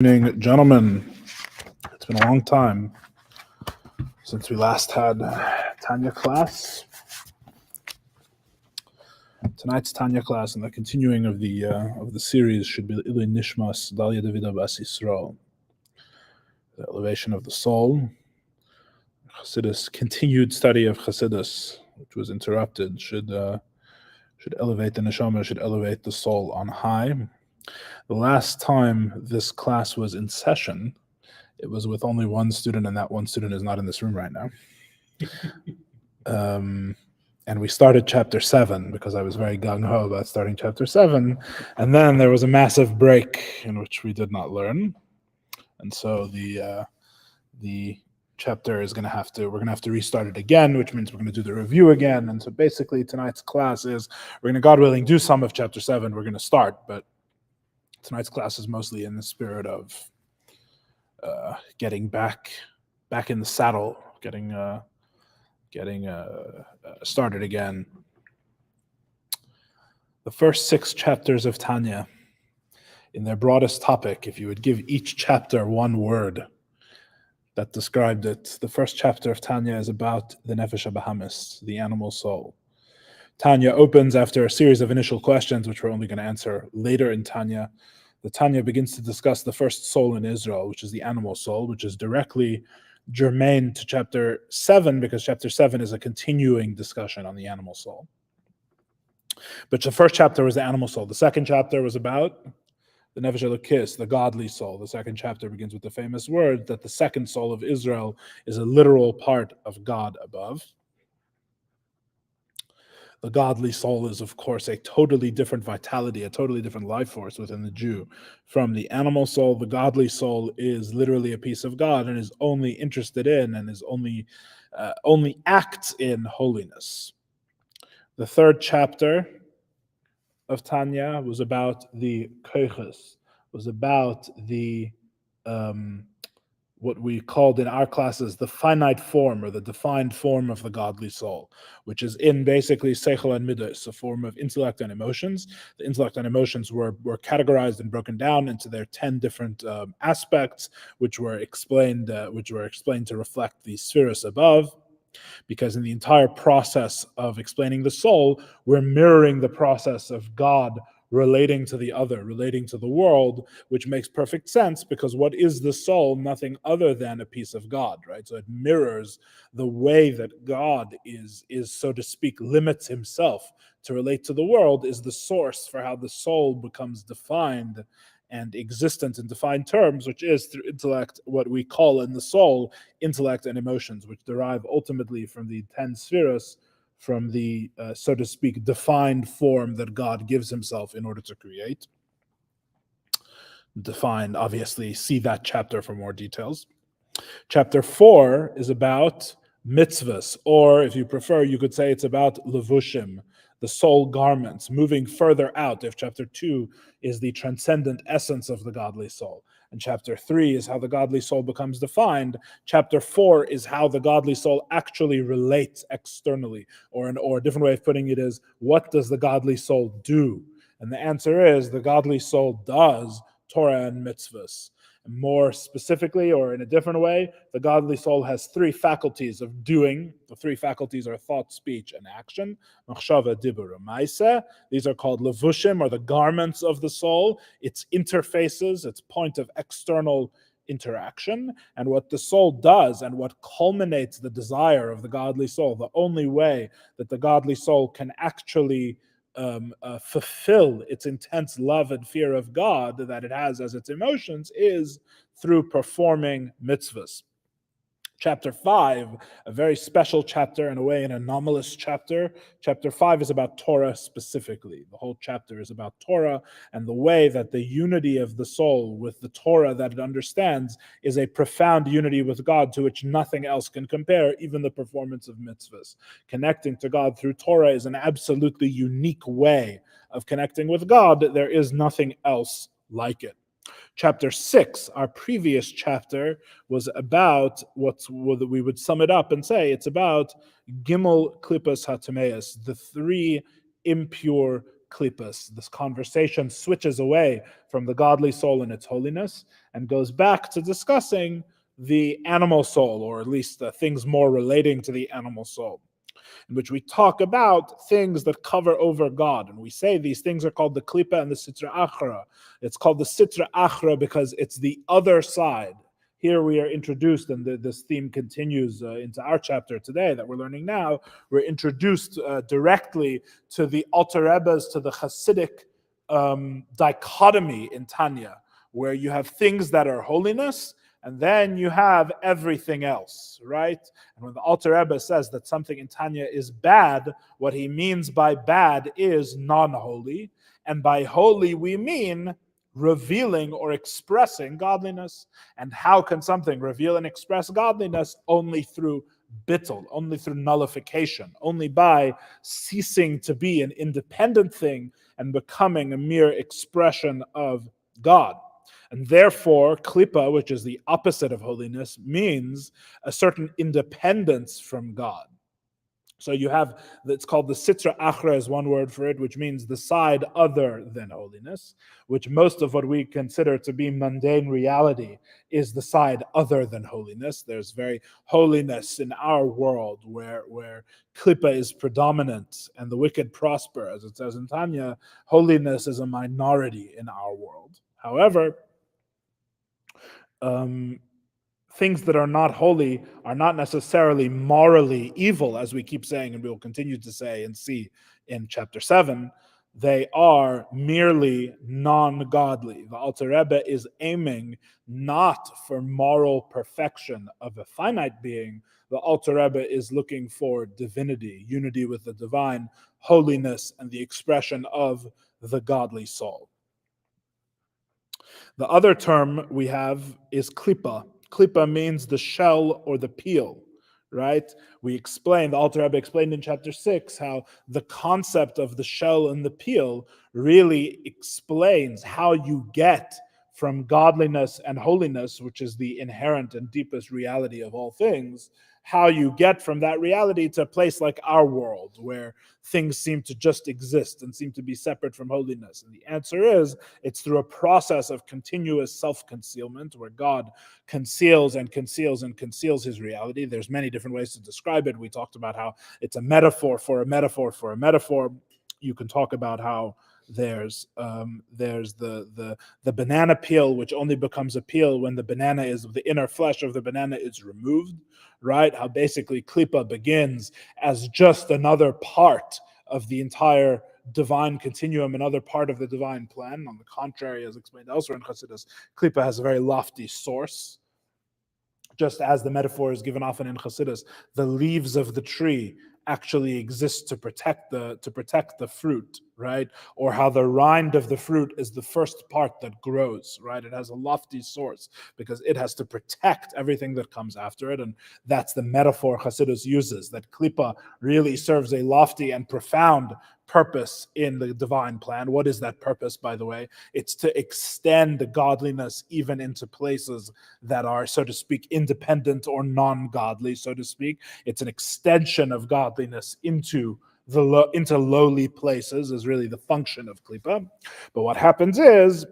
Evening, gentlemen. It's been a long time since we last had Tanya class. Tonight's Tanya class and the continuing of the series should be Ilui Nishmas Dalia Davida Bas Yisrael, the elevation of the soul. Chassidus continued study of Chassidus, which was interrupted, should elevate the neshama, should elevate the soul on high. The last time this class was in session, it was with only one student, and that one student is not in this room right now. And we started chapter 7 because I was very gung-ho about starting chapter 7. And then there was a massive break in which we did not learn. And so the chapter is we're going to have to restart it again, which means we're going to do the review again. And so basically tonight's class is, we're going to, God willing, do some of chapter 7. We're going to start, but tonight's class is mostly in the spirit of getting back in the saddle, getting started again. The first 6 chapters of Tanya, in their broadest topic, if you would give each chapter one word that described it, the first chapter of Tanya is about the Nefesh HaBahamis, the animal soul. Tanya opens after a series of initial questions, which we're only going to answer later in Tanya. The Tanya begins to discuss the first soul in Israel, which is the animal soul, which is directly germane to chapter 7, because chapter 7 is a continuing discussion on the animal soul. But the first chapter was the animal soul. The second chapter was about the Nefesh Elokis, the godly soul. The second chapter begins with the famous word that the second soul of Israel is a literal part of God above. The godly soul is, of course, a totally different vitality, a totally different life force within the Jew. From the animal soul, the godly soul is literally a piece of God and is only interested in and is only acts in holiness. The third chapter of Tanya was about the koiches, was about the what we called in our classes the finite form or the defined form of the godly soul, which is in basically seichel and midos, a form of intellect and emotions. The intellect and emotions were categorized and broken down into their 10 different aspects, which were explained to reflect the spheres above. Because in the entire process of explaining the soul, we're mirroring the process of God relating to the other, relating to the world, which makes perfect sense, because what is the soul? Nothing other than a piece of God, right? So it mirrors the way that God is, so to speak, limits himself to relate to the world, is the source for how the soul becomes defined and existent in defined terms, which is through intellect, what we call in the soul, intellect and emotions, which derive ultimately from the 10 spheres, from the, so to speak, defined form that God gives himself in order to create. Defined, obviously, see that chapter for more details. Chapter 4 is about mitzvahs, or if you prefer, you could say it's about levushim, the soul garments, moving further out. If chapter 2 is the transcendent essence of the godly soul, and chapter 3 is how the godly soul becomes defined, chapter 4 is how the godly soul actually relates externally, or a different way of putting it is, what does the godly soul do? And the answer is, the godly soul does Torah and mitzvahs. More specifically, or in a different way, the godly soul has 3 faculties of doing. The 3 faculties are thought, speech, and action. Machshava, dibur, ma'aseh. These are called levushim, or the garments of the soul. It's interfaces, it's point of external interaction. And what the soul does, and what culminates the desire of the godly soul, the only way that the godly soul can actually fulfill its intense love and fear of God that it has as its emotions, is through performing mitzvahs. Chapter 5, a very special chapter, in a way an anomalous chapter. Chapter 5 is about Torah specifically. The whole chapter is about Torah and the way that the unity of the soul with the Torah that it understands is a profound unity with God to which nothing else can compare, even the performance of mitzvahs. Connecting to God through Torah is an absolutely unique way of connecting with God. There is nothing else like it. Chapter 6, our previous chapter, was about what we would sum it up and say it's about Gimel Klippas HaTameas, the 3 impure klippas. This conversation switches away from the godly soul and its holiness and goes back to discussing the animal soul, or at least the things more relating to the animal soul, in which we talk about things that cover over God. And we say these things are called the klipa and the sitra achra. It's called the sitra achra because it's the other side. Here we are introduced, and this theme continues into our chapter today that we're learning now. We're introduced directly to the Alter Rebbe's, to the Hasidic dichotomy in Tanya, where you have things that are holiness, and then you have everything else, right? And when the Alter Rebbe says that something in Tanya is bad, what he means by bad is non-holy, and by holy we mean revealing or expressing godliness. And how can something reveal and express godliness? Only through bittul, only through nullification, only by ceasing to be an independent thing and becoming a mere expression of God. And therefore, klipa, which is the opposite of holiness, means a certain independence from God. So you have, it's called the sitra achra is one word for it, which means the side other than holiness, which most of what we consider to be mundane reality is the side other than holiness. There's very holiness in our world where klipa is predominant and the wicked prosper, as it says in Tanya. Holiness is a minority in our world. However, things that are not holy are not necessarily morally evil, as we keep saying, and we will continue to say and see in chapter 7. They are merely non-godly. The Alter Rebbe is aiming not for moral perfection of a finite being. The Alter Rebbe is looking for divinity, unity with the divine, holiness, and the expression of the godly soul. The other term we have is klipa. Klipa means the shell or the peel, right? We explained, the Alter Rebbe explained in chapter 6 how the concept of the shell and the peel really explains how you get from godliness and holiness, which is the inherent and deepest reality of all things, how you get from that reality to a place like our world, where things seem to just exist and seem to be separate from holiness. And the answer is, it's through a process of continuous self-concealment, where God conceals and conceals and conceals his reality. There's many different ways to describe it. We talked about how it's a metaphor for a metaphor for a metaphor. You can talk about how there's the banana peel, which only becomes a peel when the inner flesh of the banana is removed, right? How basically klipa begins as just another part of the entire divine continuum, another part of the divine plan. On the contrary, as explained elsewhere in Chassidus, klipa has a very lofty source. Just as the metaphor is given often in Chassidus, the leaves of the tree actually exist to protect the fruit, right? Or how the rind of the fruit is the first part that grows, right? It has a lofty source because it has to protect everything that comes after it, and that's the metaphor Chassidus uses, that klipa really serves a lofty and profound purpose in the divine plan. What is that purpose, by the way? It's to extend the godliness even into places that are, so to speak, independent or non-godly, so to speak. It's an extension of godliness into lowly places, is really the function of klipa. But what happens is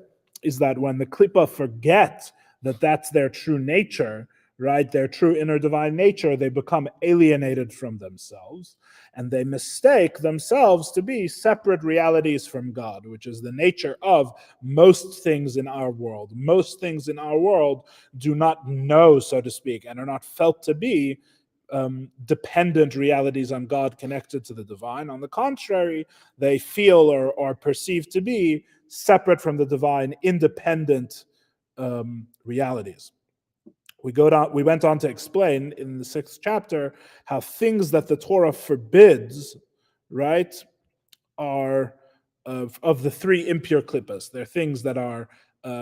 that when the klipa forget that that's their true nature, right, their true inner divine nature, they become alienated from themselves, and they mistake themselves to be separate realities from God, which is the nature of most things in our world. Most things in our world do not know, so to speak, and are not felt to be dependent realities on God connected to the divine. On the contrary, they feel or are perceived to be separate from the divine, independent realities. We went on to explain in the 6th chapter how things that the Torah forbids, right, are of the 3 impure klippas. They're things that are,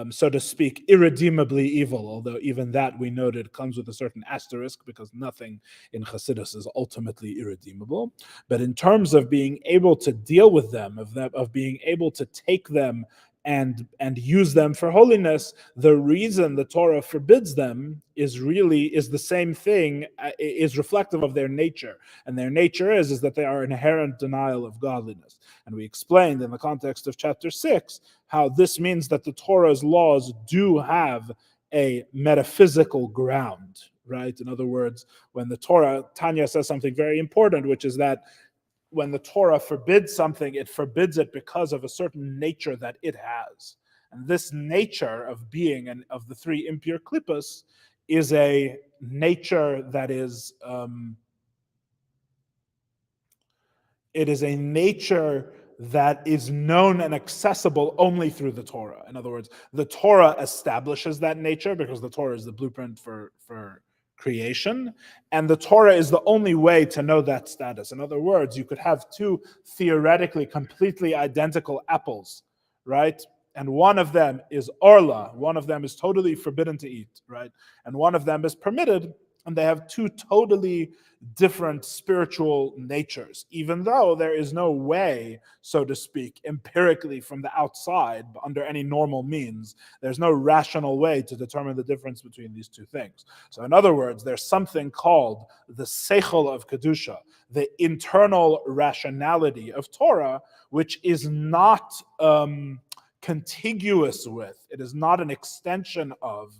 so to speak, irredeemably evil, although even that, we noted, comes with a certain asterisk because nothing in Chassidus is ultimately irredeemable. But in terms of being able to deal with them, of being able to take them and use them for holiness, the reason the Torah forbids them is the same thing, is reflective of their nature. And their nature is that they are inherent denial of godliness. And we explained in the context of chapter 6 how this means that the Torah's laws do have a metaphysical ground, right? In other words, when the Torah, Tanya says something very important, which is that when the Torah forbids something, it forbids it because of a certain nature that it has. And this nature of being and of the three impure klippas is a nature that is, it is a nature that is known and accessible only through the Torah. In other words, the Torah establishes that nature because the Torah is the blueprint for creation, and the Torah is the only way to know that status. In other words, you could have two theoretically completely identical apples, right? And one of them is orla, one of them is totally forbidden to eat, right? And one of them is permitted, and they have two totally different spiritual natures, even though there is no way, so to speak, empirically from the outside, under any normal means, there's no rational way to determine the difference between these two things. So in other words, there's something called the seichel of Kedusha, the internal rationality of Torah, which is not contiguous with, it is not an extension of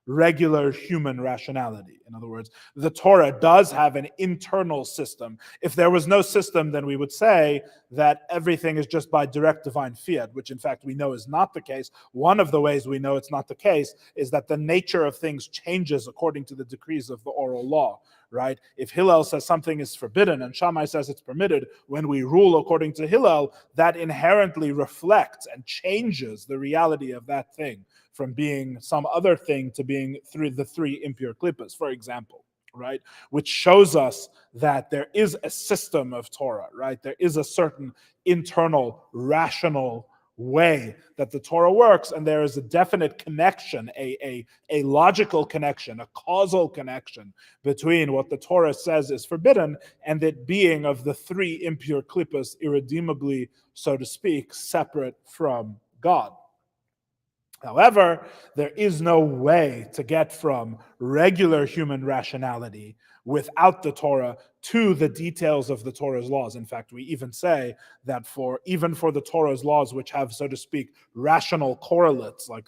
regular human rationality. In other words, the Torah does have an internal system. If there was no system, then we would say that everything is just by direct divine fiat, which in fact we know is not the case. One of the ways we know it's not the case is that the nature of things changes according to the decrees of the oral law, right? If Hillel says something is forbidden and Shammai says it's permitted, when we rule according to Hillel, that inherently reflects and changes the reality of that thing from being some other thing to being through the three impure klippas, for example, right? Which shows us that there is a system of Torah, right? There is a certain internal, rational way that the Torah works, and there is a definite connection, a logical connection, a causal connection between what the Torah says is forbidden and it being of the three impure klippas irredeemably, so to speak, separate from God. However, there is no way to get from regular human rationality without the Torah to the details of the Torah's laws. In fact, we even say that even for the Torah's laws, which have, so to speak, rational correlates, like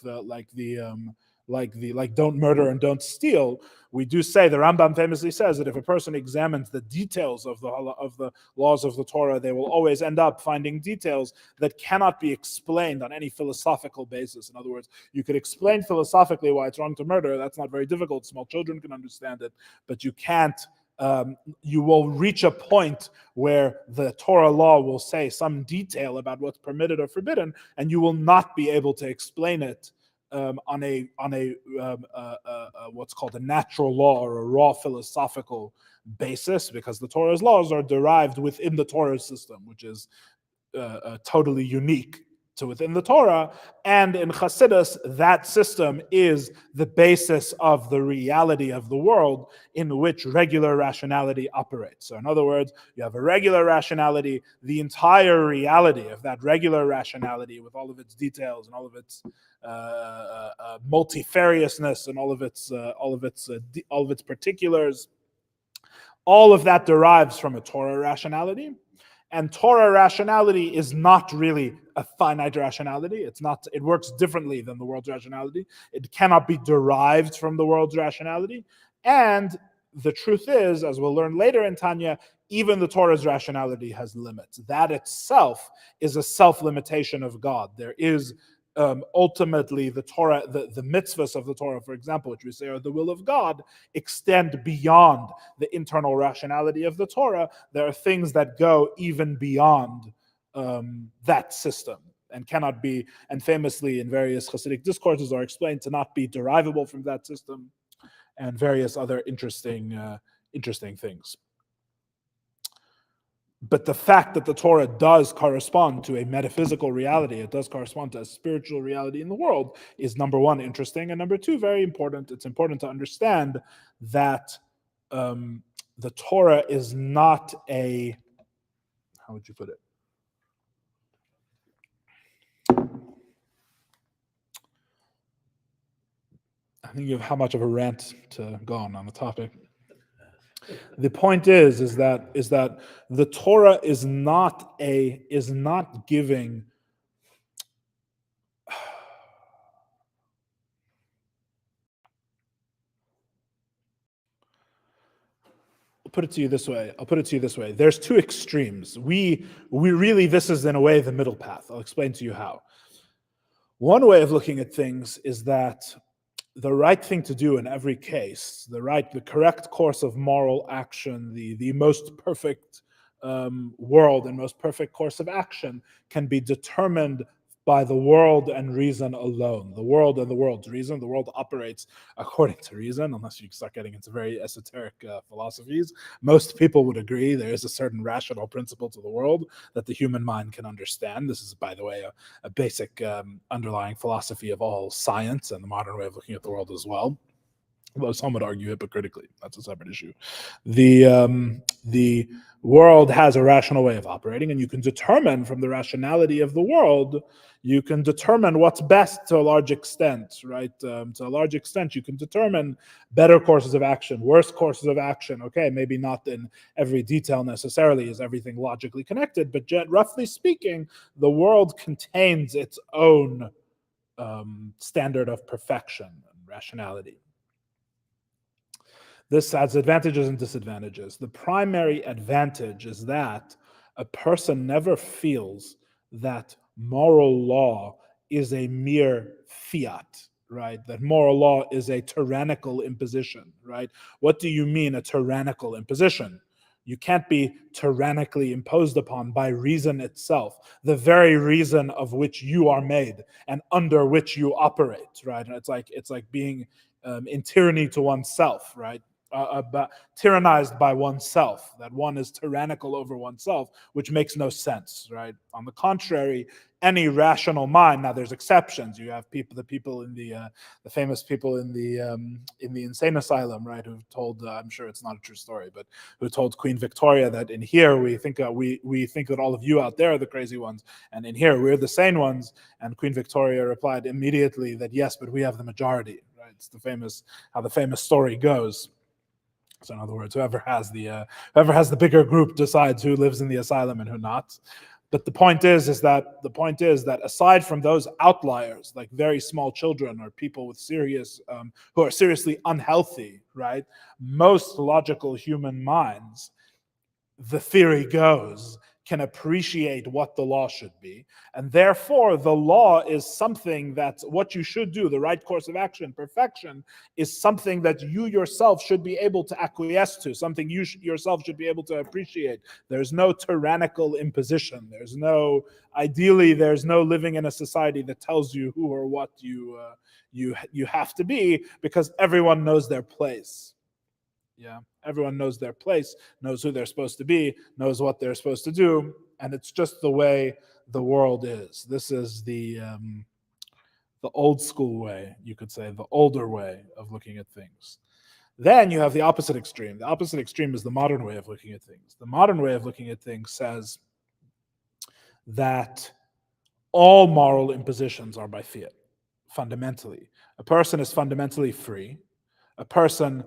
don't murder and don't steal, we do say, the Rambam famously says that if a person examines the details of the laws of the Torah, they will always end up finding details that cannot be explained on any philosophical basis. In other words, you could explain philosophically why it's wrong to murder. That's not very difficult. Small children can understand it, but you can't. You will reach a point where the Torah law will say some detail about what's permitted or forbidden, and you will not be able to explain it on a what's called a natural law or a raw philosophical basis, because the Torah's laws are derived within the Torah system, which is totally unique to within the Torah. And in Chassidus, that system is the basis of the reality of the world in which regular rationality operates. So in other words, you have a regular rationality, the entire reality of that regular rationality with all of its details and all of its multifariousness and all of its particulars, all of that derives from a Torah rationality. And Torah rationality is not really a finite rationality. It works differently than the world's rationality. It cannot be derived from the world's rationality. And the truth is, as we'll learn later in Tanya, even the Torah's rationality has limits. That itself is a self-limitation of God. There is ultimately the Torah, the mitzvahs of the Torah, for example, which we say are the will of God, extend beyond the internal rationality of the Torah. There are things that go even beyond that system and cannot be, and famously in various Hasidic discourses are explained to not be derivable from that system, and various other interesting things. But the fact that the Torah does correspond to a metaphysical reality, it does correspond to a spiritual reality in the world, is number one, interesting, and number two, very important. It's important to understand that the Torah is not a, how would you put it? thinking of how much of a rant to go on the topic. The point is that the Torah is not giving. I'll put it to you this way. There's two extremes. We really, this is in a way the middle path. I'll explain to you how. One way of looking at things is that the right thing to do in every case, the correct course of moral action, the most perfect world and most perfect course of action can be determined by the world and reason alone. The world and the world's reason. The world operates according to reason, unless you start getting into very esoteric philosophies. Most people would agree there is a certain rational principle to the world that the human mind can understand. This is, by the way, a basic underlying philosophy of all science and the modern way of looking at the world as well. Although some would argue hypocritically. That's a separate issue. The world has a rational way of operating, and you can determine from the rationality of the world, you can determine what's best to a large extent, right? To a large extent, you can determine better courses of action, worse courses of action. Okay, maybe not in every detail necessarily is everything logically connected, but roughly speaking, the world contains its own standard of perfection and rationality. This has advantages and disadvantages. The primary advantage is that a person never feels that moral law is a mere fiat, right? That moral law is a tyrannical imposition, right? What do you mean a tyrannical imposition? You can't be tyrannically imposed upon by reason itself, the very reason of which you are made and under which you operate, right? And it's like being in tyranny to oneself, right? Tyrannized by oneself, that one is tyrannical over oneself, which makes no sense, right? On the contrary, any rational mind, now there's exceptions. You have the famous people in the insane asylum, right, who've told, I'm sure it's not a true story, but who told Queen Victoria that in here we think that all of you out there are the crazy ones, and in here we're the sane ones. And Queen Victoria replied immediately that yes, but we have the majority, right? It's how the famous story goes. So in other words, whoever has the bigger group decides who lives in the asylum and who not. But the point is that aside from those outliers, like very small children or people with who are seriously unhealthy, right? Most logical human minds, the theory goes, can appreciate what the law should be. And therefore, the law is something that's what you should do, the right course of action, perfection, is something that you yourself should be able to acquiesce to, something you yourself should be able to appreciate. There's no tyrannical imposition. Ideally, there's no living in a society that tells you who or what you have to be, because everyone knows their place. Yeah, everyone knows their place, knows who they're supposed to be, knows what they're supposed to do, and it's just the way the world is. This is the old school way, you could say, the older way of looking at things. Then you have the opposite extreme. The opposite extreme is the modern way of looking at things. The modern way of looking at things says that all moral impositions are by fiat, fundamentally. A person is fundamentally free. A person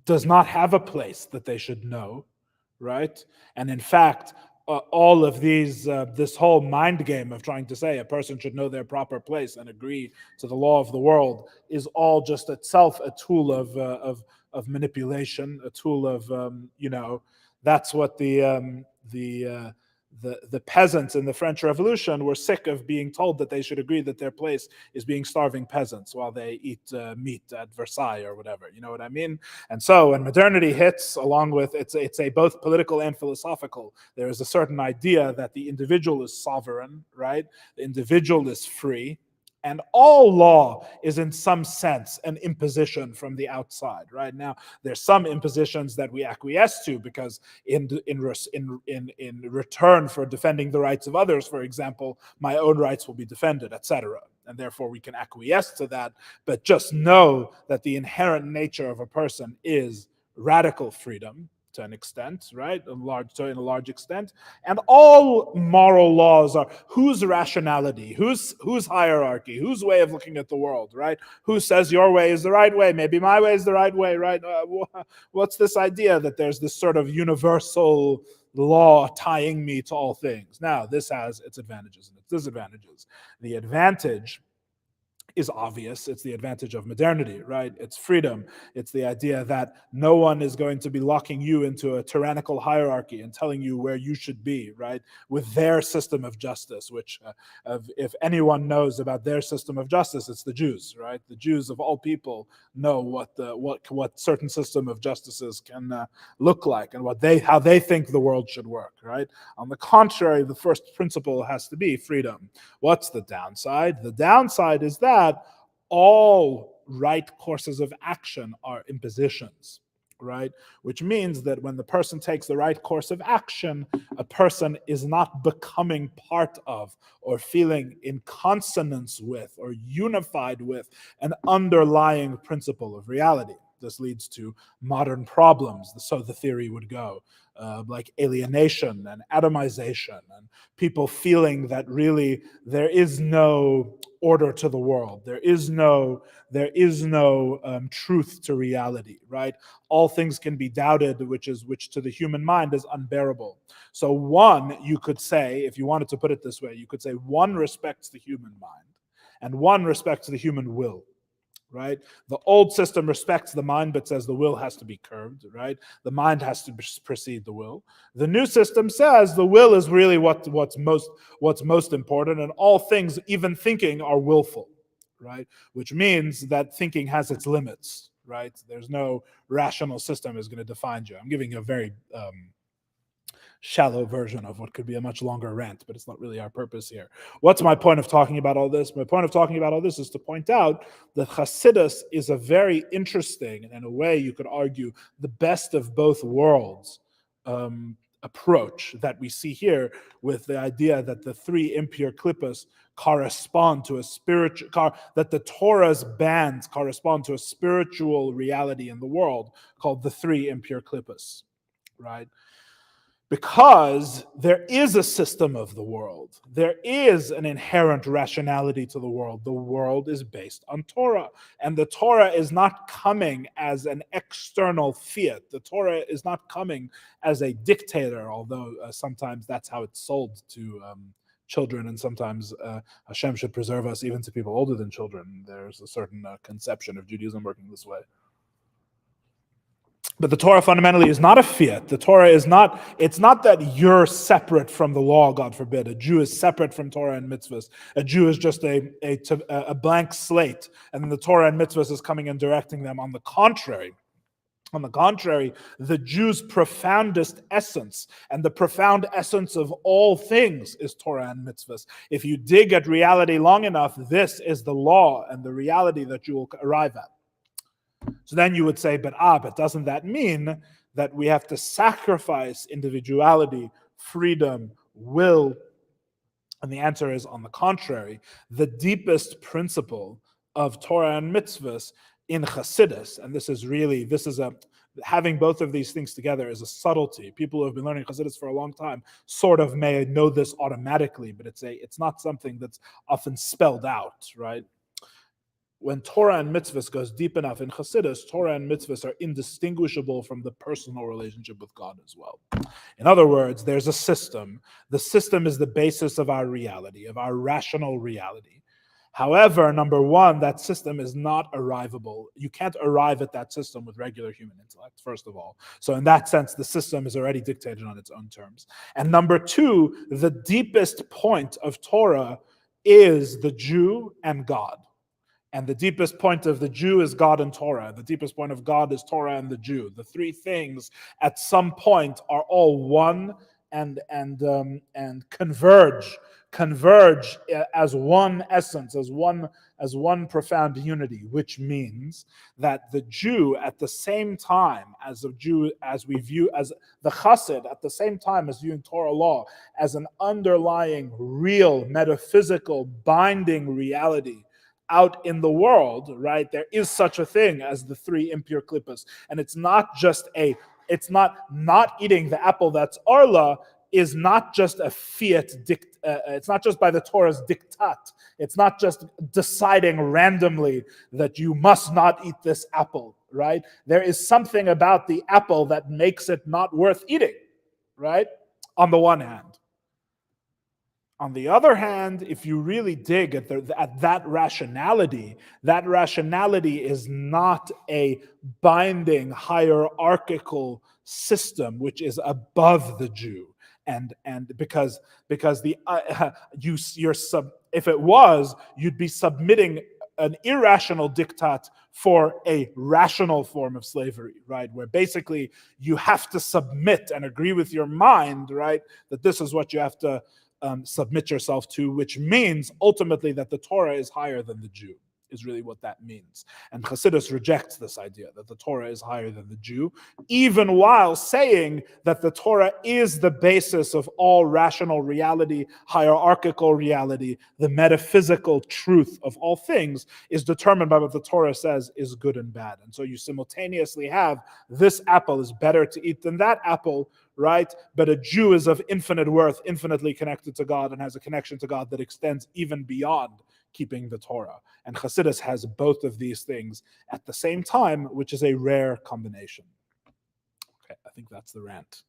does not have a place that they should know, right? And in fact, all of this whole mind game of trying to say a person should know their proper place and agree to the law of the world is all just itself a tool of manipulation, a tool of that's what the peasants in the French Revolution were sick of being told that they should agree that their place is being starving peasants while they eat meat at Versailles or whatever. You know what I mean? And so when modernity hits, along with it's a both political and philosophical, there is a certain idea that the individual is sovereign, right? The individual is free. And all law is in some sense an imposition from the outside, right? Now, there's some impositions that we acquiesce to because in return for defending the rights of others, for example, my own rights will be defended, etc. And therefore we can acquiesce to that, but just know that the inherent nature of a person is radical freedom. to an extent, right? To a large extent. And all moral laws are whose rationality, whose hierarchy, whose way of looking at the world, right? Who says your way is the right way? Maybe my way is the right way, right? What's this idea that there's this sort of universal law tying me to all things? Now, this has its advantages and its disadvantages. The advantage is obvious. It's the advantage of modernity, right? It's freedom. It's the idea that no one is going to be locking you into a tyrannical hierarchy and telling you where you should be, right? With their system of justice, which if anyone knows about their system of justice, it's the Jews, right? The Jews of all people know what certain system of justices can look like and how they think the world should work, right? On the contrary, the first principle has to be freedom. What's the downside? The downside is that all right courses of action are impositions, right? Which means that when the person takes the right course of action, a person is not becoming part of or feeling in consonance with or unified with an underlying principle of reality. This leads to modern problems, so the theory would go, like alienation and atomization, and people feeling that really there is no order to the world. There is no truth to reality, right? All things can be doubted, which to the human mind is unbearable. So one, you could say, if you wanted to put it this way, you could say one respects the human mind and one respects the human will. Right? The old system respects the mind, but says the will has to be curbed, right? The mind has to precede the will. The new system says the will is really what's most important, and all things, even thinking, are willful, right? Which means that thinking has its limits, right? There's no rational system is going to define you. I'm giving you a very shallow version of what could be a much longer rant, but it's not really our purpose here. What's my point of talking about all this? My point of talking about all this is to point out that Chassidus is a very interesting, and in a way you could argue the best of both worlds approach that we see here, with the idea that the three impure klippas correspond to a spiritual, that the Torah's bands correspond to a spiritual reality in the world called the three impure klippas, right? Because there is a system of the world. There is an inherent rationality to the world. The world is based on Torah. And the Torah is not coming as an external fiat. The Torah is not coming as a dictator, although sometimes that's how it's sold to children, and sometimes Hashem should preserve us even to people older than children. There's a certain conception of Judaism working this way. But the Torah fundamentally is not a fiat. The Torah is not, it's not that you're separate from the law, God forbid. A Jew is separate from Torah and mitzvahs. A Jew is just a blank slate, and then the Torah and mitzvahs is coming and directing them. On the contrary, the Jew's profoundest essence, and the profound essence of all things, is Torah and mitzvahs. If you dig at reality long enough, this is the law and the reality that you will arrive at. So then you would say, but doesn't that mean that we have to sacrifice individuality, freedom, will? And the answer is, on the contrary, the deepest of Torah and mitzvahs in Chassidus, and having both of these things together is a subtlety. People who have been learning Chassidus for a long time sort of may know this automatically, but it's not something that's often spelled out, right? When Torah and mitzvahs goes deep enough in Chassidus, Torah and mitzvahs are indistinguishable from the personal relationship with God as well. In other words, there's a system. The system is the basis of our reality, of our rational reality. However, number one, that system is not arrivable. You can't arrive at that system with regular human intellect, first of all. So in that sense, the system is already dictated on its own terms. And number two, the deepest point of Torah is the Jew and God. And the deepest point of the Jew is God and Torah. The deepest point of God is Torah and the Jew. The three things at some point are all one and converge as one essence, as one profound unity, which means that the Jew, at the same time as a Jew, as we view as the Chassid, at the same time as viewing Torah law as an underlying, real, metaphysical, binding reality out in the world, right? There is such a thing as the three impure klippas. And it's not just a not eating the apple that's Arla is not just a fiat, it's not just by the Torah's diktat. It's not just deciding randomly that you must not eat this apple, right? There is something about the apple that makes it not worth eating, right? On the one hand. On the other hand, if you really dig at that rationality is not a binding hierarchical system which is above the Jew. And because the if it was, you'd be submitting an irrational diktat for a rational form of slavery, right? Where basically you have to submit and agree with your mind, right? That this is what you have to submit yourself to, which means ultimately that the Torah is higher than the Jew, is really what that means. And Chassidus rejects this idea that the Torah is higher than the Jew, even while saying that the Torah is the basis of all rational reality, hierarchical reality, the metaphysical truth of all things is determined by what the Torah says is good and bad. And so you simultaneously have this apple is better to eat than that apple, right? But a Jew is of infinite worth, infinitely connected to God, and has a connection to God that extends even beyond keeping the Torah. And Chassidus has both of these things at the same time, which is a rare combination. Okay, I think that's the rant.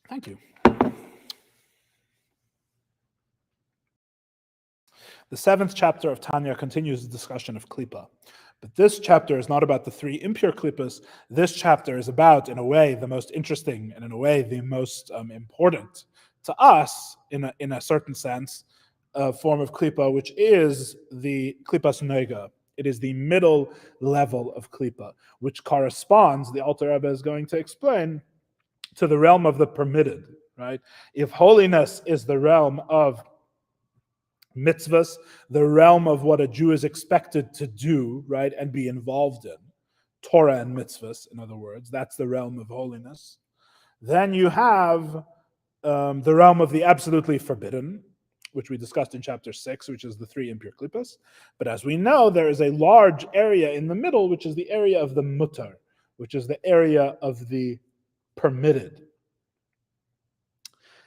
Thank you. The 7th chapter of Tanya continues the discussion of Klippa. But this chapter is not about the 3 impure klippas. This chapter is about, in a way, the most interesting and in a way the most important to us, in a certain sense, form of klippa, which is the klippas nega. It is the middle level of klippa, which corresponds, the Alter Rebbe is going to explain, to the realm of the permitted, right? If holiness is the realm of mitzvahs, the realm of what a Jew is expected to do, right, and be involved in, Torah and mitzvahs, in other words, that's the realm of holiness. Then you have the realm of the absolutely forbidden, which we discussed in chapter 6, which is the 3 impure klippas. But as we know, there is a large area in the middle, which is the area of the mutar, which is the area of the permitted.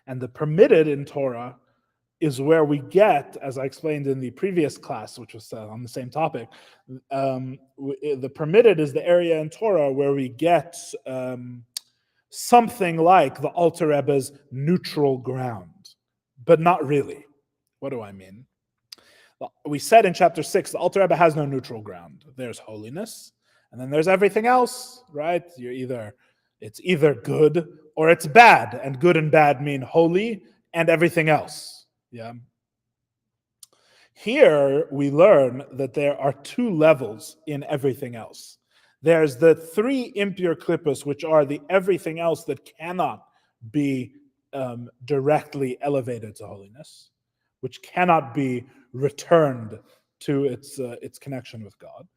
And the permitted in Torah is where we get, as I explained in the previous class, which was on the same topic, the permitted is the area in Torah where we get something like the Alter Rebbe's neutral ground, but not really. What do I mean? We said in chapter 6, the Alter Rebbe has no neutral ground. There's holiness, and then there's everything else, right? It's either good or it's bad, and good and bad mean holy and everything else. Yeah. Here we learn that there are 2 levels in everything else. There's the 3 impure klippas, which are the everything else that cannot be directly elevated to holiness, which cannot be returned to its connection with God.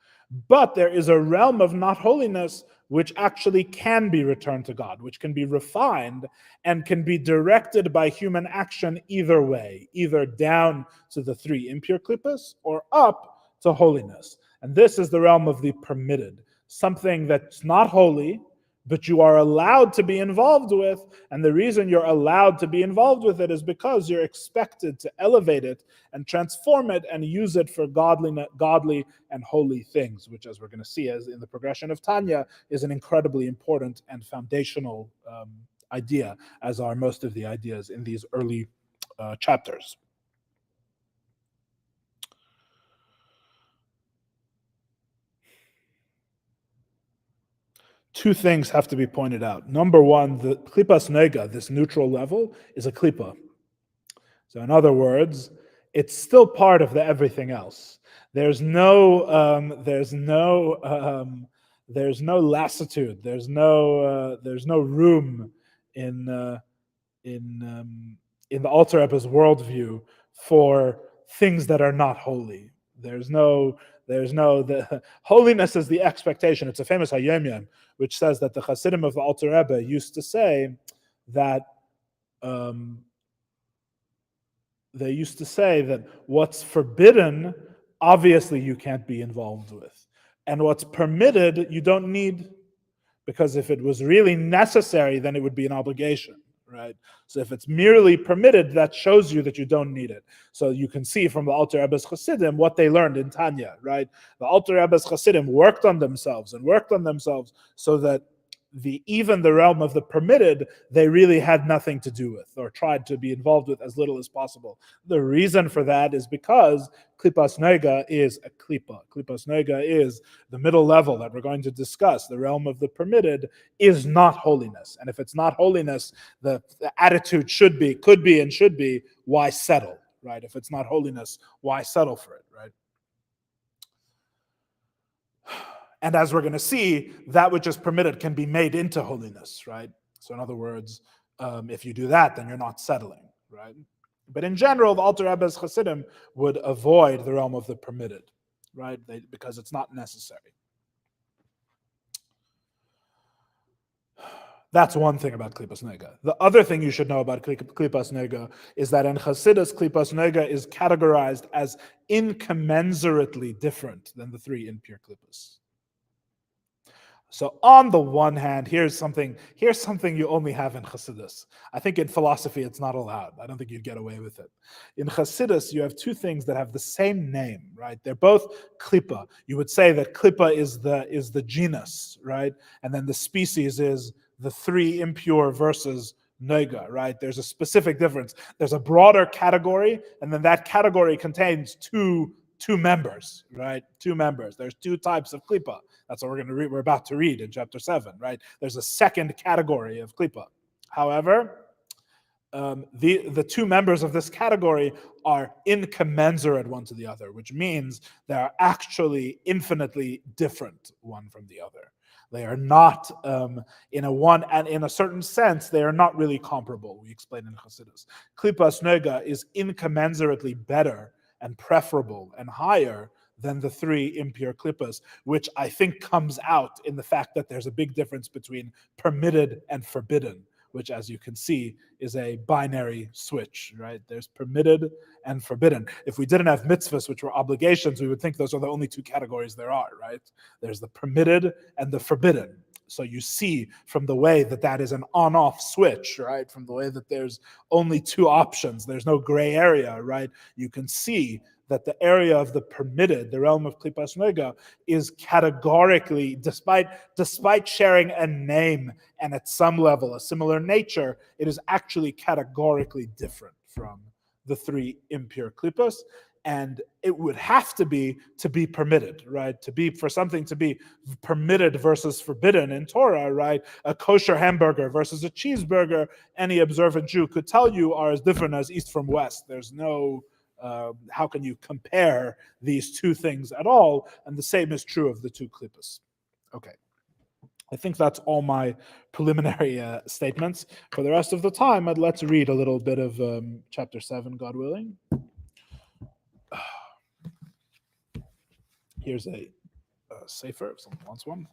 But there is a realm of not holiness which actually can be returned to God, which can be refined and can be directed by human action either way, either down to the 3 impure klippas or up to holiness. And this is the realm of the permitted, something that's not holy, but you are allowed to be involved with. And the reason you're allowed to be involved with it is because you're expected to elevate it and transform it and use it for godly and holy things, which, as we're going to see as in the progression of Tanya, is an incredibly important and foundational idea, as are most of the ideas in these early chapters. Two things have to be pointed out. Number one, the klippas nega, this neutral level, is a klippa. So in other words, it's still part of the everything else. There's no lassitude. There's no room in the Alter Rebbe's worldview for things that are not holy. The holiness is the expectation. It's a famous Hayom which says that the Chassidim of the Alter Rebbe used to say that what's forbidden, obviously you can't be involved with. and what's permitted you don't need, because if it was really necessary, then it would be an obligation, right? So if it's merely permitted, that shows you that you don't need it. So you can see from the Alter Rebbe's Chassidim what they learned in Tanya, right? The Alter Rebbe's Chassidim worked on themselves so that even the realm of the permitted, they really had nothing to do with, or tried to be involved with as little as possible. The reason for that is because Klippas Nega is a klippa. Klippas Nega is the middle level that we're going to discuss. The realm of the permitted is not holiness. And if it's not holiness, the attitude could be, and should be, why settle, right? If it's not holiness, why settle for it, right? And as we're going to see, that which is permitted can be made into holiness, right? So in other words, if you do that, then you're not settling, right? But in general, the Alter Rebbe's Chassidim would avoid the realm of the permitted, right? Because it's not necessary. That's one thing about Klippas Nega. The other thing you should know about Klippas Nega is that in Chassidus, Klippas Nega is categorized as incommensurately different than the three impure Klippas. So on the one hand, here's something you only have in Chassidus. I think in philosophy it's not allowed. I don't think you'd get away with it. In Chassidus, you have two things that have the same name, right? They're both klippa. You would say that klippa is the genus, right? And then the species is the three impure versus nega, right? There's a specific difference. There's a broader category, and then that category contains two members, right? Two members. There's two types of klippa. That's what we're about to read in chapter 7, right? There's a second category of klippa. However, the two members of this category are incommensurate one to the other, which means they are actually infinitely different one from the other. They are not, in a certain sense, they are not really comparable. We explain in Chassidus. Klippas Nega is incommensurately better and preferable and higher than the three impure klippas, which I think comes out in the fact that there's a big difference between permitted and forbidden, which, as you can see, is a binary switch, right? There's permitted and forbidden. If we didn't have mitzvahs, which were obligations, we would think those are the only two categories there are, right? There's the permitted and the forbidden. So you see from the way that is an on-off switch, right? From the way that there's only two options, there's no gray area, right? You can see that the area of the permitted, the realm of Klippas Nega, is categorically, despite sharing a name and at some level a similar nature, it is actually categorically different from the three impure klippas. And it would have to be permitted, right? For something to be permitted versus forbidden in Torah, right? A kosher hamburger versus a cheeseburger, any observant Jew could tell you are as different as east from west. There's no, how can you compare these two things at all? And the same is true of the two klippas. Okay. I think that's all my preliminary statements. For the rest of the time, let's read a little bit of chapter 7, God willing. Here's a sefer if someone wants one.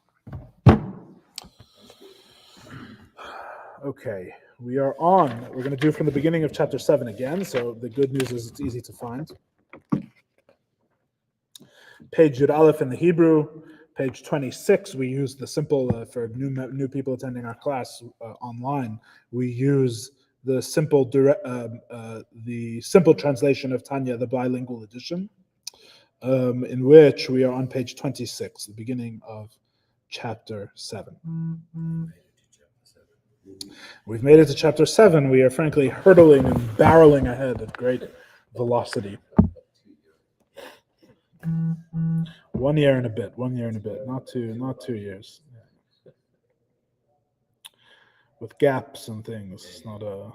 Okay, we're going to do from the beginning of chapter 7 again, so the good news is it's easy to find. Page Yud Aleph in the Hebrew, page 26, we use the simple, for new people attending our class online, we use the simple translation of Tanya, the bilingual edition. In which we are on page 26, the beginning of chapter 7. We've made it to chapter 7. We are frankly hurtling and barreling ahead at great velocity. 1 year and a bit, not 2 years. With gaps and things. It's not a...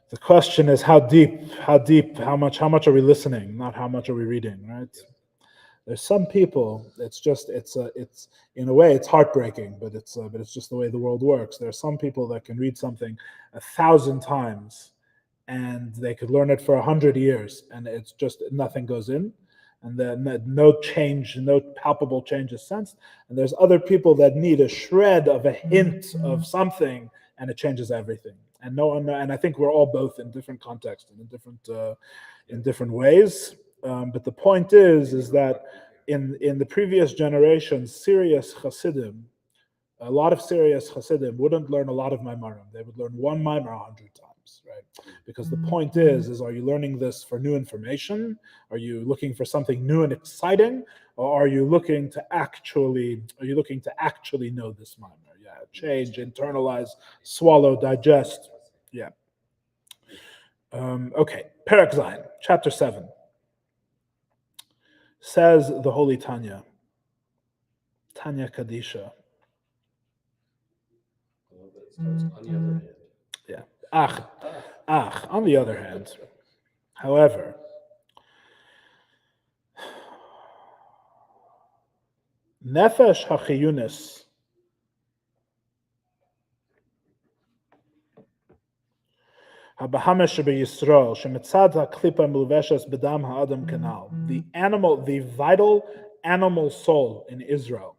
The question is how deep, how much are we listening, not how much are we reading, right? There's some people, it's in a way it's heartbreaking, but it's just the way the world works. There are some people that can read something 1,000 times and they could learn it for 100 years and it's just nothing goes in, and then no palpable change is sensed. And there's other people that need a shred of a hint of something and it changes everything. And I think we're all both in different contexts and in different ways. But the point is that in the previous generation, serious Chassidim, a lot of serious Chassidim wouldn't learn a lot of Maimarim. They would learn one Maimar 100 times, right? Because the point is are you learning this for new information? Are you looking for something new and exciting? Or are you looking to actually know this Maimar? Yeah, change, internalize, swallow, digest. Yeah. Okay, Perek Zayin, chapter 7. Says the Holy Tanya, Tanya Kadisha. On the other hand. Yeah. Ach, on the other hand, however, Nefesh HaChiyunis Habahamesh Yisrael Shemitzad HaKlipa Meluveshes Bedam HaAdam Kanal. The vital animal soul in Israel,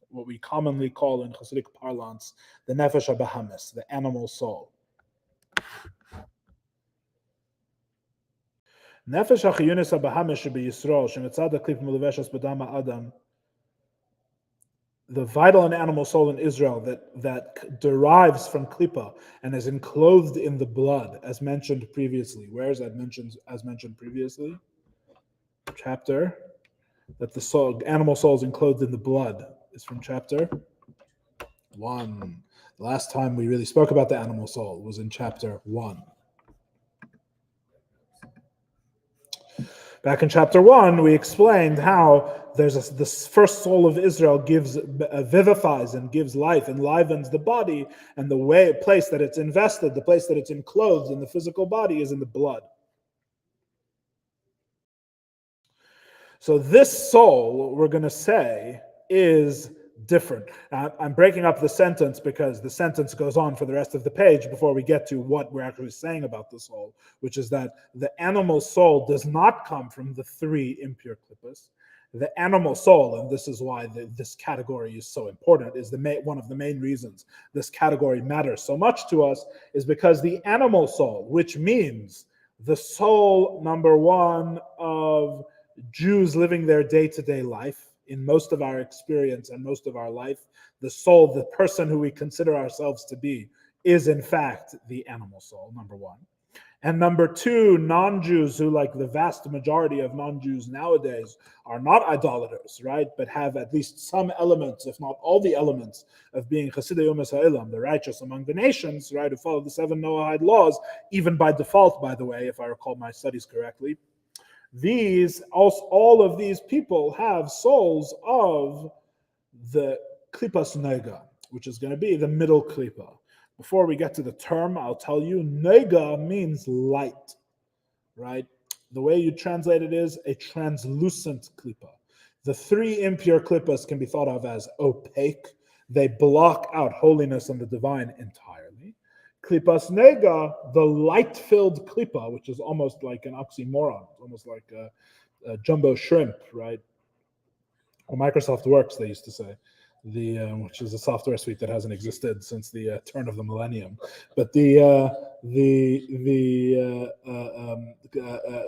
what we commonly call in Hasidic parlance the Nefesh HaBahamis, the animal soul. Nefesh HaChiyunis HaBahamesh Yisrael Shemitzad HaKlipa Meluveshes Bedam HaAdam. The vital and animal soul in Israel that derives from Klippa and is enclosed in the blood, as mentioned previously. Where is that mentioned? As mentioned previously, chapter that the animal soul is enclosed in the blood is from chapter 1. The last time we really spoke about the animal soul was in chapter 1. Back in chapter 1, we explained how this first soul of Israel vivifies and gives life, enlivens the body, and the place that it's invested, the place that it's enclosed in the physical body is in the blood. So this soul, we're going to say, is different. I'm breaking up the sentence because the sentence goes on for the rest of the page before we get to what we're actually saying about the soul, which is that the animal soul does not come from the three impure klippas. The animal soul, and this is why this category is so important, is one of the main reasons this category matters so much to us, is because the animal soul, which means the soul, number one, of Jews living their day-to-day life, in most of our experience and most of our life, the soul, the person who we consider ourselves to be, is in fact the animal soul, number one. And number two, non-Jews who, like the vast majority of non-Jews nowadays, are not idolaters, right? But have at least some elements, if not all the elements, of being Chassidei Umas Ha'olam, the righteous among the nations, right? Who follow the 7 Noahide laws, even by default, by the way, if I recall my studies correctly. All of these people have souls of the klipas nega, which is going to be the middle klipa. Before we get to the term, I'll tell you, nega means light, right? The way you translate it is a translucent klipa. The three impure klippas can be thought of as opaque. They block out holiness and the divine entirely. Klipas nega, the light-filled klipa, which is almost like an oxymoron, almost like a jumbo shrimp, right? Or Microsoft Works, they used to say, which is a software suite that hasn't existed since the turn of the millennium. But a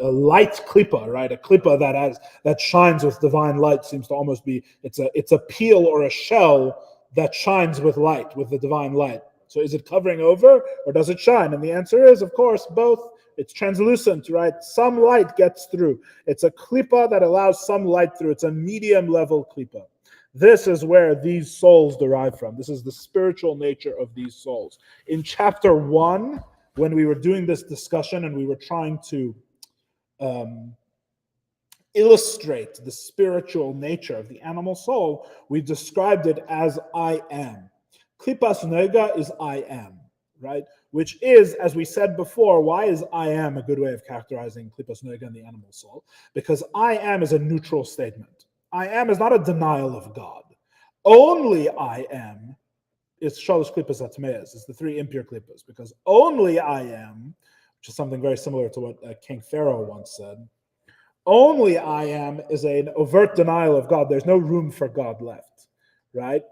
light klipa, right? A klipa that shines with divine light seems to almost be it's a peel or a shell that shines with light, with the divine light. So is it covering over or does it shine? And the answer is, of course, both. It's translucent, right? Some light gets through. It's a klipa that allows some light through. It's a medium level klipa. This is where these souls derive from. This is the spiritual nature of these souls. In chapter 1, when we were doing this discussion and we were trying to illustrate the spiritual nature of the animal soul, we described it as I am. Klipas nega is I am, right? Which is, as we said before, why is I am a good way of characterizing klipas nega and the animal soul? Because I am is a neutral statement. I am is not a denial of God. Only I am is shalosh klipas atmeas, is the three impure klipas, because only I am, which is something very similar to what King Pharaoh once said, only I am is an overt denial of God. There's no room for God left, right?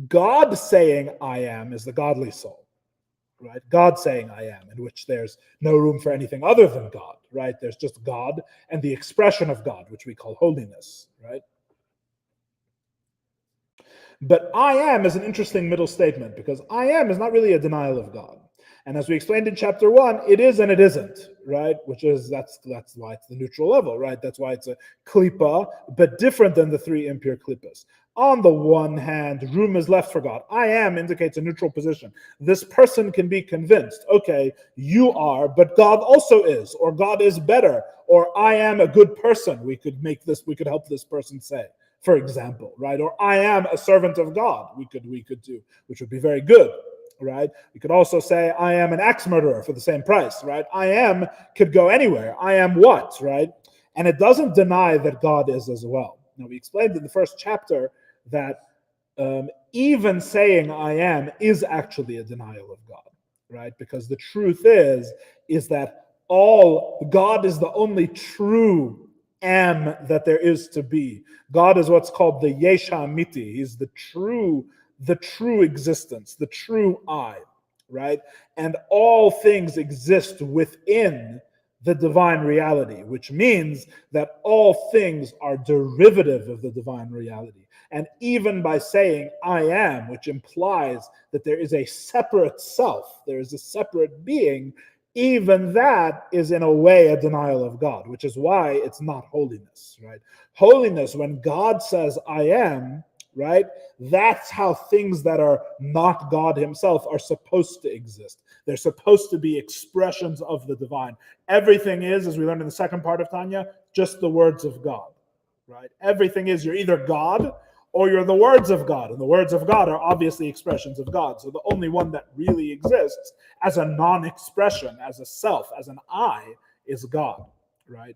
God saying I am is the godly soul. right? God saying I am, in which there's no room for anything other than God, right? There's just God and the expression of God, which we call holiness, right? But I am is an interesting middle statement, because I am is not really a denial of God. And as we explained in chapter 1, it is and it isn't, right? Which is, that's why it's the neutral level, right? That's why it's a klipa, but different than the three impure klippas. On the one hand, room is left for God. I am indicates a neutral position. This person can be convinced, okay, you are, but God also is, or God is better, or I am a good person. We could help this person say, for example, right? Or I am a servant of God, we could do, which would be very good, right? We could also say I am an axe murderer for the same price, right? I am could go anywhere. I am what, right? And it doesn't deny that God is as well. Now, we explained in the first chapter that even saying I am is actually a denial of God, right? Because the truth is that God is the only true am that there is to be. God is what's called the Yesha Amiti. He's the true existence, the true I, right? And all things exist within the divine reality, which means that all things are derivative of the divine reality. And even by saying I am, which implies that there is a separate self, there is a separate being, even that is in a way a denial of God, which is why it's not holiness, right? Holiness, when God says I am, right, that's how things that are not God himself are supposed to exist. They're supposed to be expressions of the divine. Everything is, as we learned in the second part of Tanya, just the words of God, right? Everything is, you're either God or you're the words of God. And the words of God are obviously expressions of God. So the only one that really exists as a non-expression, as a self, as an I, is God, right?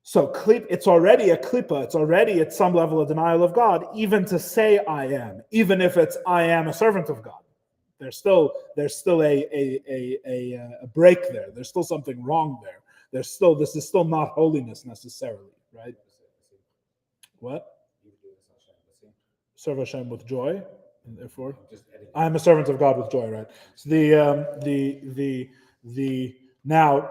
So it's already a klipa, it's already at some level a denial of God, even to say I am, even if it's I am a servant of God. There's still a break there. There's still something wrong there. This is still not holiness necessarily, right? What? Serve Hashem with joy, and therefore I'm a servant of God with joy, right? So now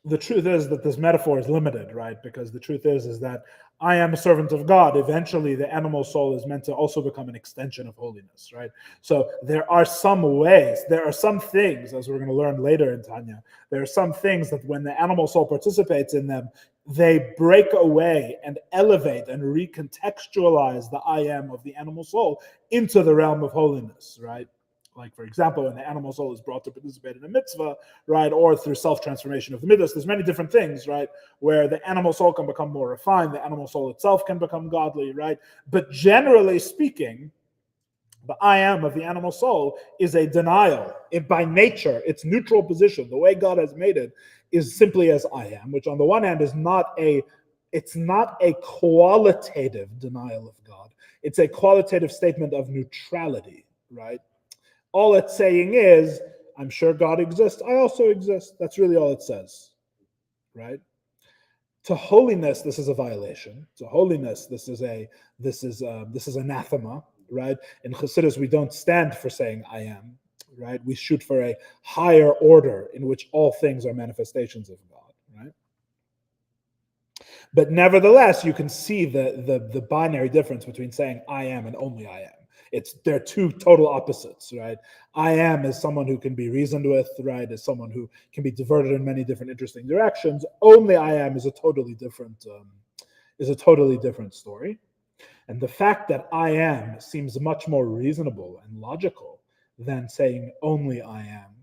the truth is that this metaphor is limited, right? Because the truth is that I am a servant of God. Eventually, the animal soul is meant to also become an extension of holiness, right? So there are some ways, there are some things, as we're going to learn later in Tanya, there are some things that when the animal soul participates in them, they break away and elevate and recontextualize the I am of the animal soul into the realm of holiness, right? Like, for example, when the animal soul is brought to participate in a mitzvah, right, or through self-transformation of the midas, there's many different things, right, where the animal soul can become more refined, the animal soul itself can become godly, right? But generally speaking, the I am of the animal soul is a denial. By nature, its neutral position, the way God has made it, is simply as I am, which on the one hand is it's not a qualitative denial of God. It's a qualitative statement of neutrality, right? All it's saying is, I'm sure God exists. I also exist. That's really all it says, right? To holiness, this is a violation. To holiness, this is anathema, right? In Chassidus, we don't stand for saying I am, right? We shoot for a higher order in which all things are manifestations of God, right? But nevertheless, you can see the binary difference between saying I am and only I am. They're two total opposites, right? I am is someone who can be reasoned with, right? Is someone who can be diverted in many different interesting directions. Only I am is a totally different story. And the fact that I am seems much more reasonable and logical than saying only I am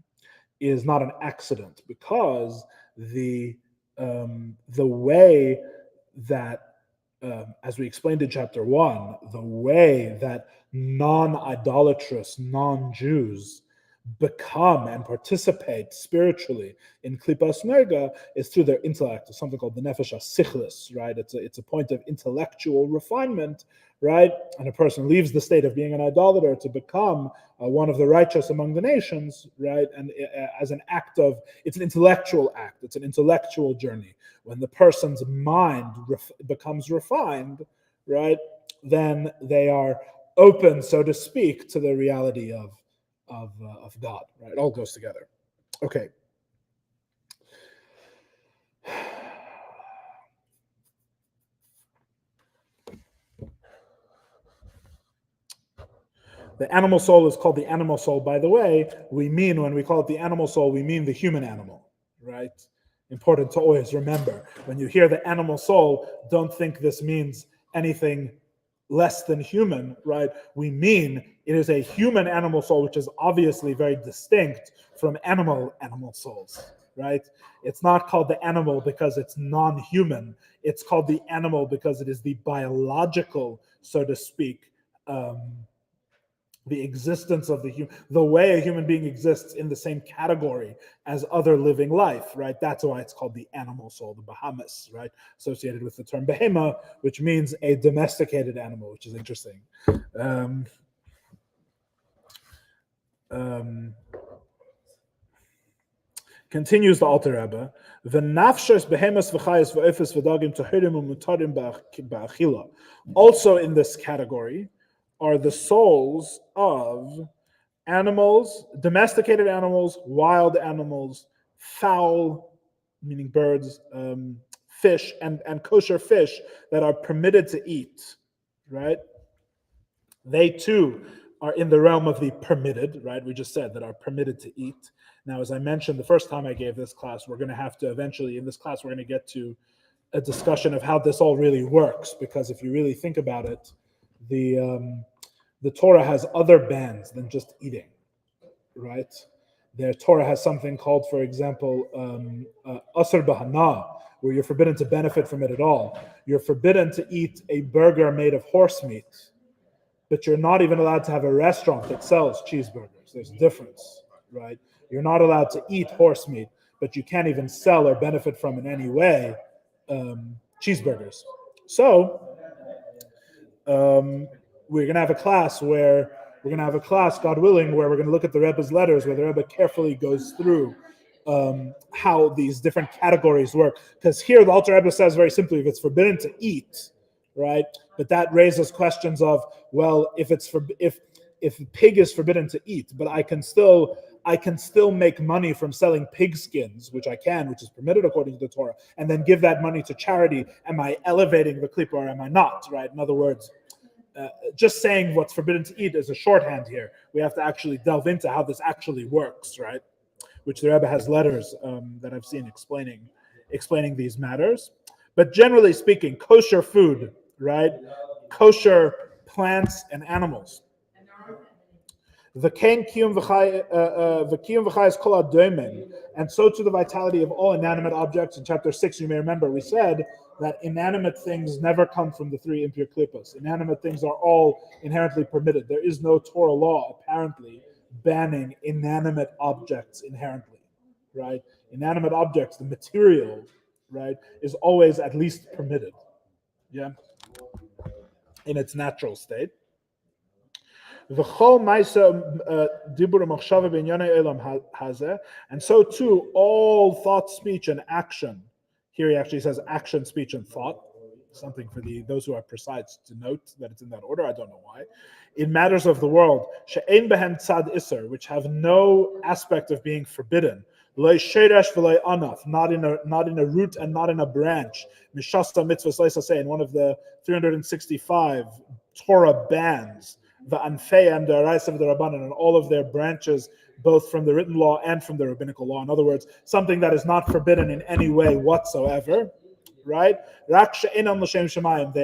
is not an accident, because the way that as we explained in chapter 1, the way that non-idolatrous, non-Jews become and participate spiritually in Klipas Merga is through their intellect. It's something called the Nefesh HaSichlis, right? It's a point of intellectual refinement, right? And a person leaves the state of being an idolater to become one of the righteous among the nations, right? And as an act of, it's an intellectual act. It's an intellectual journey. When the person's mind becomes refined, right, then they are open, so to speak, to the reality of of God. Right, it all goes together. Okay. The animal soul is called the animal soul. By the way, when we call it the animal soul, we mean the human animal, right? Important to always remember. When you hear the animal soul, don't think this means anything less than human, right? We mean it is a human animal soul, which is obviously very distinct from animal souls, right? It's not called the animal because it's non-human. It's called the animal because it is the biological, so to speak, the existence of the way a human being exists in the same category as other living life, right? That's why it's called the animal soul, the Bahamas, right? Associated with the term behema, which means a domesticated animal, which is interesting. Continues the Alter Rebbe, also in this category are the souls of animals, domesticated animals, wild animals, fowl, meaning birds, fish, and kosher fish that are permitted to eat, right? They too are in the realm of the permitted, right? We just said that are permitted to eat. Now, as I mentioned the first time I gave this class, we're going to have to eventually, in this class, we're going to get to a discussion of how this all really works, because if you really think about it, the Torah has other bans than just eating, right? The Torah has something called, for example, asr bahana, where you're forbidden to benefit from it at all. You're forbidden to eat a burger made of horse meat, but you're not even allowed to have a restaurant that sells cheeseburgers. There's a difference, right? You're not allowed to eat horse meat, but you can't even sell or benefit from in any way cheeseburgers. So we're going to have a class, God willing, where we're going to look at the Rebbe's letters, where the Rebbe carefully goes through how these different categories work. Because here the Alter Rebbe says very simply, if it's forbidden to eat, right? But that raises questions of, well, if pig is forbidden to eat, but I can still make money from selling pig skins, which is permitted according to the Torah, and then give that money to charity. Am I elevating the klipa or am I not, right? In other words, just saying what's forbidden to eat is a shorthand here. We have to actually delve into how this actually works, right? Which the Rebbe has letters that I've seen explaining these matters. But generally speaking, kosher food, right? Kosher plants and animals. The kiyum v'chai is kol adomen, and so to the vitality of all inanimate objects. In chapter 6, you may remember, we said that inanimate things never come from the three impure klippas. Inanimate things are all inherently permitted. There is no Torah law, apparently, banning inanimate objects inherently, right? Inanimate objects, the material, right, is always at least permitted, yeah, in its natural state. And so too, all thought, speech, and action. Here he actually says action, speech, and thought. Something for those who are precise to note that it's in that order. I don't know why. In matters of the world, which have no aspect of being forbidden. Not in a root and not in a branch. In one of the 365 Torah bans, the Anfei and the Arais of the Rabbanan, and all of their branches, both from the written law and from the rabbinical law. In other words, something that is not forbidden in any way whatsoever, right? They are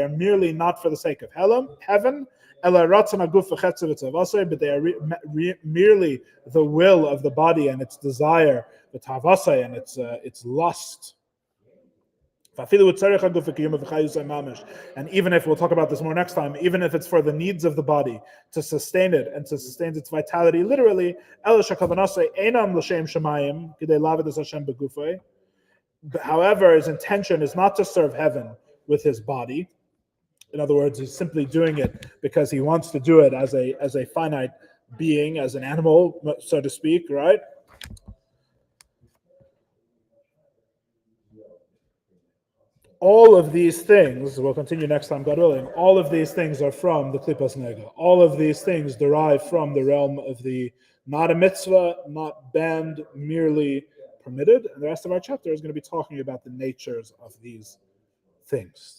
merely not for the sake of heaven, but they are merely the will of the body and its desire, the tavasai and its lust. And even if, we'll talk about this more next time, even if it's for the needs of the body, to sustain it and to sustain its vitality, literally, however, his intention is not to serve heaven with his body. In other words, he's simply doing it because he wants to do it as a finite being, as an animal, so to speak, right? All of these things, we'll continue next time, God willing, all of these things are from the Klippas Nega. All of these things derive from the realm of the not a mitzvah, not banned, merely permitted. And the rest of our chapter is going to be talking about the natures of these things.